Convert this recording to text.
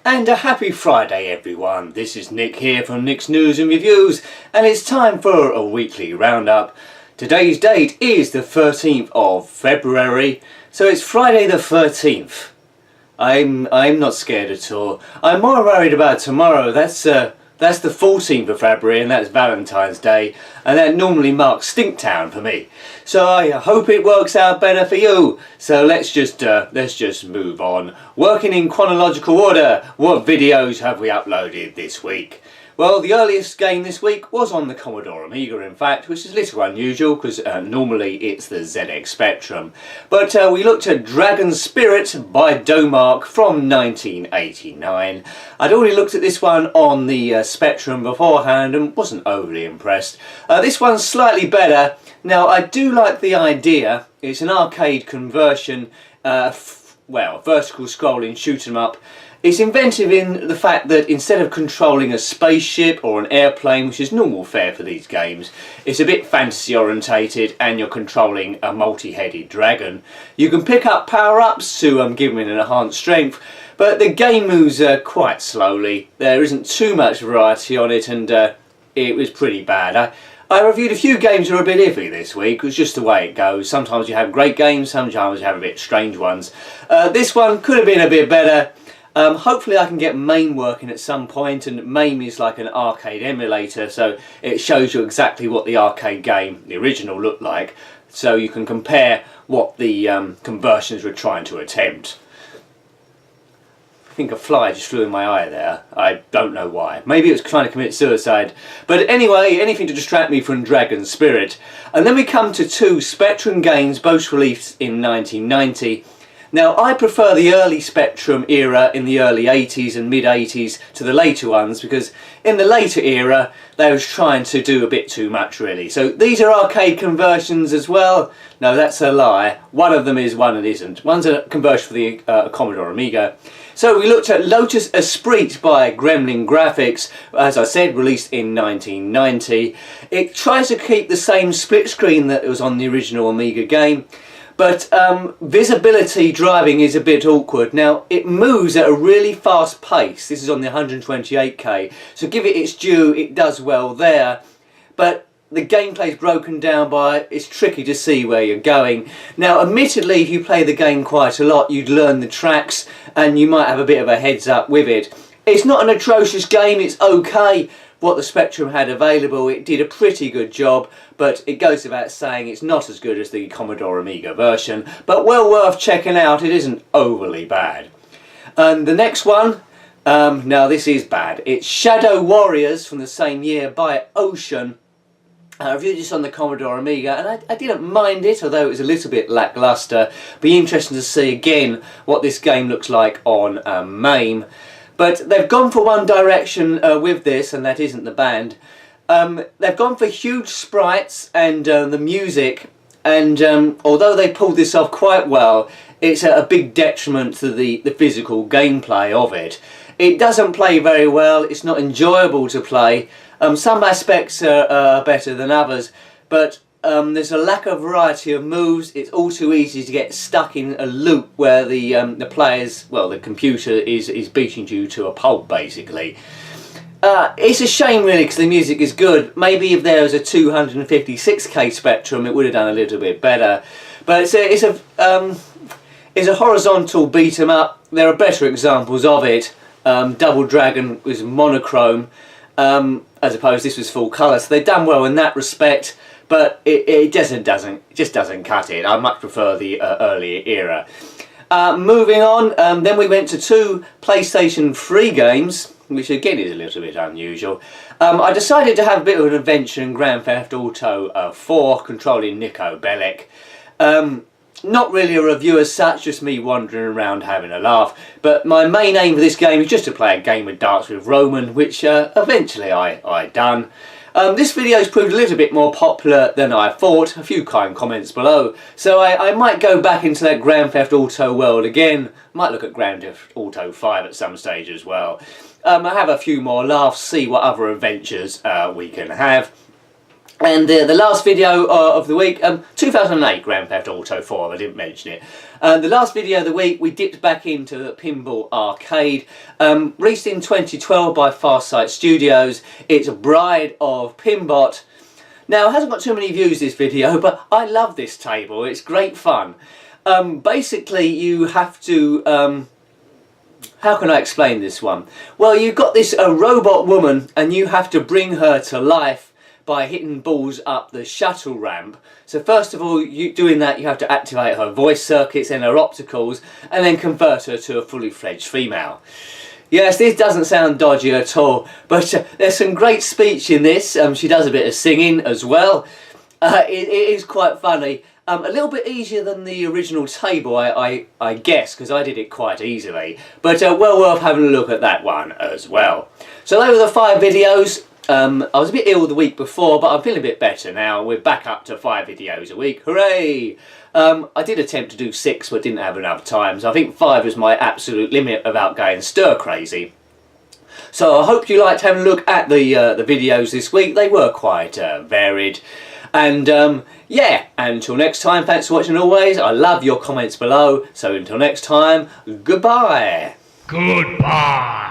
And a happy Friday everyone. This is Nick here from Nick's News and Reviews, and it's time for a weekly roundup. Today's date is the 13th of February, so it's Friday the 13th. I'm not scared at all. I'm more worried about tomorrow. That's the 14th of February, and that's Valentine's Day, and that normally marks Stinktown for me. So I hope it works out better for you. So let's just move on. Working in chronological order, what videos have we uploaded this week? Well, the earliest game this week was on the Commodore Amiga, in fact, which is a little unusual because normally it's the ZX Spectrum. But we looked at Dragon Spirit by Domark from 1989. I'd already looked at this one on the Spectrum beforehand and wasn't overly impressed. This one's slightly better. Now, I do like the idea. It's an arcade conversion, well, vertical scrolling shoot 'em up. It's inventive in the fact that instead of controlling a spaceship or an airplane, which is normal fare for these games, it's a bit fantasy orientated and you're controlling a multi-headed dragon. You can pick up power-ups to give them an enhanced strength, but the game moves quite slowly. There isn't too much variety on it, and it was pretty bad. I reviewed a few games that are a bit iffy this week. It's just the way it goes. Sometimes you have great games, sometimes you have a bit strange ones. This one could have been a bit better. Hopefully I can get MAME working at some point, and MAME is like an arcade emulator, so it shows you exactly what the arcade game, the original, looked like, so you can compare what the conversions were trying to attempt. I think a fly just flew in my eye there. I don't know why. Maybe it was trying to commit suicide. But anyway, anything to distract me from Dragon Spirit. And then we come to two Spectrum games, both released in 1990. Now, I prefer the early Spectrum era in the early 80s and mid-80s to the later ones, because in the later era they was trying to do a bit too much, really. So these are arcade conversions as well. No, that's a lie. One of them is, one it isn't. One's a conversion for the Commodore Amiga. So we looked at Lotus Esprit by Gremlin Graphics, as I said, released in 1990. It tries to keep the same split screen that was on the original Amiga game, but visibility driving is a bit awkward. Now, it moves at a really fast pace. This is on the 128K, so give it its due, it does well there. But the gameplay is broken down by, it's tricky to see where you're going. Now, admittedly, if you play the game quite a lot, you'd learn the tracks and you might have a bit of a heads up with it. It's not an atrocious game, it's okay. What the Spectrum had available, it did a pretty good job, but it goes without saying it's not as good as the Commodore Amiga version, but well worth checking out. It isn't overly bad. And the next one, now this is bad. It's Shadow Warriors from the same year by Ocean. I reviewed this on the Commodore Amiga, and I didn't mind it, although it was a little bit lackluster. Be interesting to see again what this game looks like on MAME. But they've gone for one direction with this, and that isn't the band. They've gone for huge sprites and the music, and although they pulled this off quite well, it's a big detriment to the physical gameplay of it. It doesn't play very well, it's not enjoyable to play. Some aspects are better than others, but there's a lack of variety of moves. It's all too easy to get stuck in a loop where the players, well, the computer is beating you to a pulp, basically. It's a shame, really, because the music is good. Maybe if there was a 256K Spectrum, it would have done a little bit better. But it's a horizontal beat 'em up. There are better examples of it. Double Dragon was monochrome, as opposed to this was full colour, so they've done well in that respect. But it just doesn't cut it. I much prefer the earlier era. Moving on, then we went to two PlayStation 3 games, which again is a little bit unusual. I decided to have a bit of an adventure in Grand Theft Auto 4, controlling Nico Bellic. Not really a review as such, just me wandering around having a laugh. But my main aim for this game is just to play a game of darts with Roman, which eventually I done. This video's proved a little bit more popular than I thought, a few kind comments below, so I might go back into that Grand Theft Auto world again. Might look at Grand Theft Auto 5 at some stage as well. I have a few more laughs, see what other adventures we can have. And the last video of the week, 2008 Grand Theft Auto 4, I didn't mention it. The last video of the week, we dipped back into the Pinball arcade, released in 2012 by Farsight Studios. It's a Bride of PINBOT. Now, it hasn't got too many views, this video, but I love this table. It's great fun. Basically, you have to... how can I explain this one? Well, you've got this robot woman, and you have to bring her to life by hitting balls up the shuttle ramp. So first of all, doing that, you have to activate her voice circuits and her opticals, and then convert her to a fully fledged female. Yes, this doesn't sound dodgy at all, but there's some great speech in this. She does a bit of singing as well. It is quite funny. A little bit easier than the original table, I guess, because I did it quite easily. But well worth having a look at that one as well. So those are the 5 videos. I was a bit ill the week before, but I'm feeling a bit better now. We're back up to 5 videos a week. Hooray! I did attempt to do 6, but didn't have enough time. So I think 5 was my absolute limit without going stir crazy. So I hope you liked having a look at the videos this week. They were quite varied. And yeah, until next time, thanks for watching always. I love your comments below. So until next time, goodbye. Goodbye.